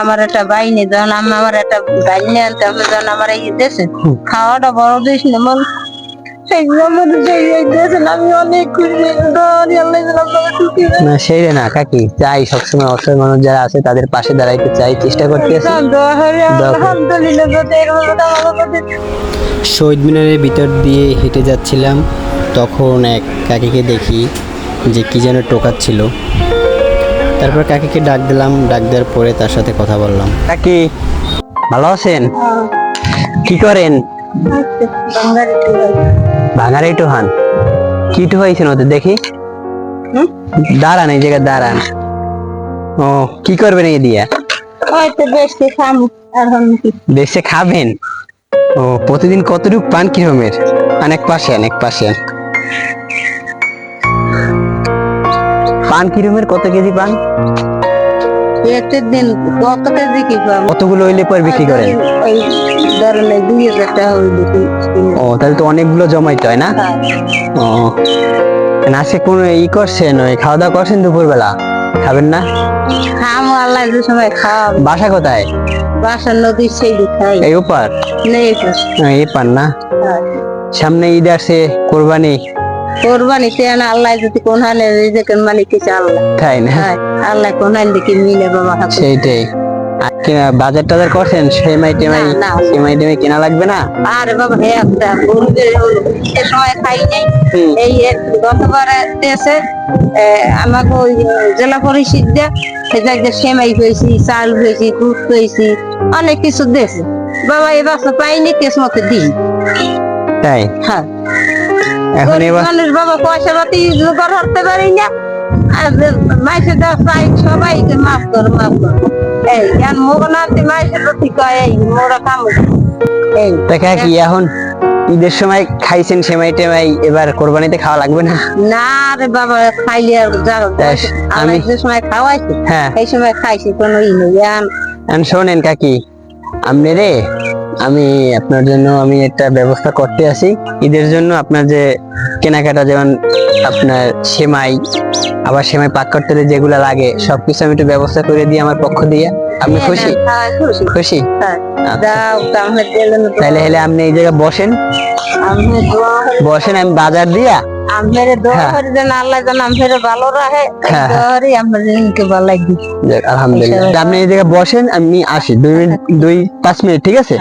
আমার একটা বাইনি যখন আমার একটা বাইনি আনতে হবে, যখন আমার এই দেশে খাওয়াটা বড় দেশ না মন, আমি অনেক খুশি। না সেই রে না কাকি, চাই সবসময় অসহায় মানুষ যারা আছে তাদের পাশে দাঁড়াইতে চাই, চেষ্টা করতে আছি। শহীদ মিনারের ভিতর দিয়ে হেঁটে যাচ্ছিলাম, তখন এক কাকিকে দেখি যে কি যেন টোকাচ্ছিল। তারপর কাকিকে ডাক দিলাম, ডাক দেওয়ার পরে তার সাথে কথা বললাম। কাকি ভালো আছেন? কি করেন? ভাঙারি টুহান কি টুহাইছেন ওদের দেখি? দাঁড়ান, এই জায়গায় দাঁড়ান। ও কি করবেন এই দিয়া? বেশি খাবেন? ও প্রতিদিন কতটুকু পান কিরমের? অনেক পাশে পান কিরমের, কত কেজি পান? দিন কত কেজি কি পাবো? কতগুলো হইলে পর বিক্রি করেন? ওই ধরেন 2000 টাকা হইলে। ও তাহলে তো অনেকগুলো জমাইতে হয় না? ও আজকে কোন করছেন, ওই খাওয়া দাওয়া করছেন দুপুরবেলা? খাবেন না? খামো, আল্লাহ যে সময় খাওয়াবো। বাসা কোথায়? বাসা নদীর সেই খাই। এই ওপার? এই পার না। সামনে ঈদ আসে, কোরবানিতে আল্লাহ যদি কোন হালে রিজিকের মালিক কিছু আল্লাহ, তাই না? আল্লাহ কোন হাল দেখি মিলে বাবা। সেইটাই। বাজার টাজার করছেন? সেমাই টেমাই কেনা লাগবে না? আরে বাবা হে একটা সে সময় খাই নাই। এই গতবারে দেশে আমাকে ওই জেলা পরিষদ দিয়ে সেমাই পেয়েছি, চাল পেয়েছি, দুধ পেয়েছি, অনেক কিছু দিয়েছে বাবা। এবার পাইনি কেসমতে দিই। তাই? হ্যাঁ। এখন মানুষ বাবা পয়সা পাতি জোগাড় করতে পারি না, মাইসের চাই সবাইকে মাফ কর। এই জ্ঞান মোগনাতে মাইসের প্রতি কয় এই মোরা কাম এই দেখা কি এখন ঈদের সময় খাইছেন সেমাই টেমাই, এবার কোরবানিতে খাওয়া লাগবে না? না রে বাবা, খাইলে আর আমি যে সময় খাওয়াইছি এই সময় খাইছি, কোনো ই নেই। শোনেন কাকি, আপনি রে আমি আপনার জন্য আমি একটা ব্যবস্থা করতে আসি ঈদের জন্য। আপনার যে কেনাকাটা, যেমন আপনার সেমাই, আবার সেমাই পাক করতে যেগুলা লাগে সবকিছু আমি একটু ব্যবস্থা করে দিই আমার পক্ষ দিয়ে। আপনি খুশি? খুশি? তাহলে হলে আপনি এই জায়গায় বসেন, আমি বাজার দিয়া আলহামদুলিল্লাহ। আপনি এই জায়গায় বসেন, আমি আসি 2-5 মিনিট, ঠিক আছে?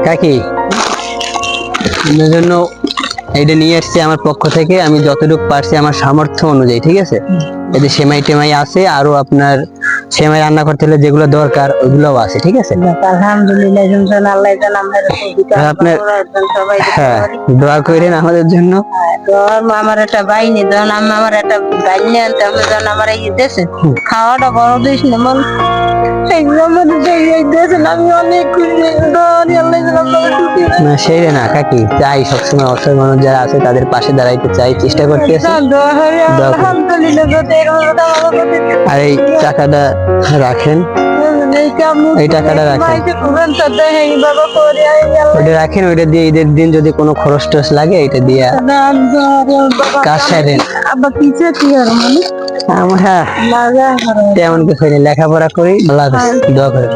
কাকি আপনার জন্য এইটা নিয়ে এসছি আমার পক্ষ থেকে, আমি যতটুকু পারছি আমার সামর্থ্য অনুযায়ী, ঠিক আছে? এতে সেমাই টেমাই আছে, আরো আপনার সেমাই রান্না করতে হলে যেগুলো দরকার ওইগুলোও আছে, ঠিক আছে? আলহামদুলিল্লাহ। আপনার দোয়া করেন আমাদের জন্য। আমার একটা বাইনি যখন আমার একটা বাইনি আনতে হবে, যখন আমার এই দেশে খাওয়াটা বড় দেশ না মন, আমি অনেক খুশি। না সেই রে না কাকি, চাই সবসময় অসহায় মানুষ যারা আছে তাদের পাশে দাঁড়াইতে চাই, চেষ্টা করতে আছি। আর এই টাকাটা রাখেন, এই টাকাটা রাখেন, ওইটা রাখেন, ওইটা দিয়ে ঈদের দিন যদি কোনো খরচ টরচ লাগে এটা দিয়ে কাজ সারেন। হ্যাঁ তেমন কিছু লেখাপড়া করি, আল্লাহ হাফেজ, দোয়া করেন।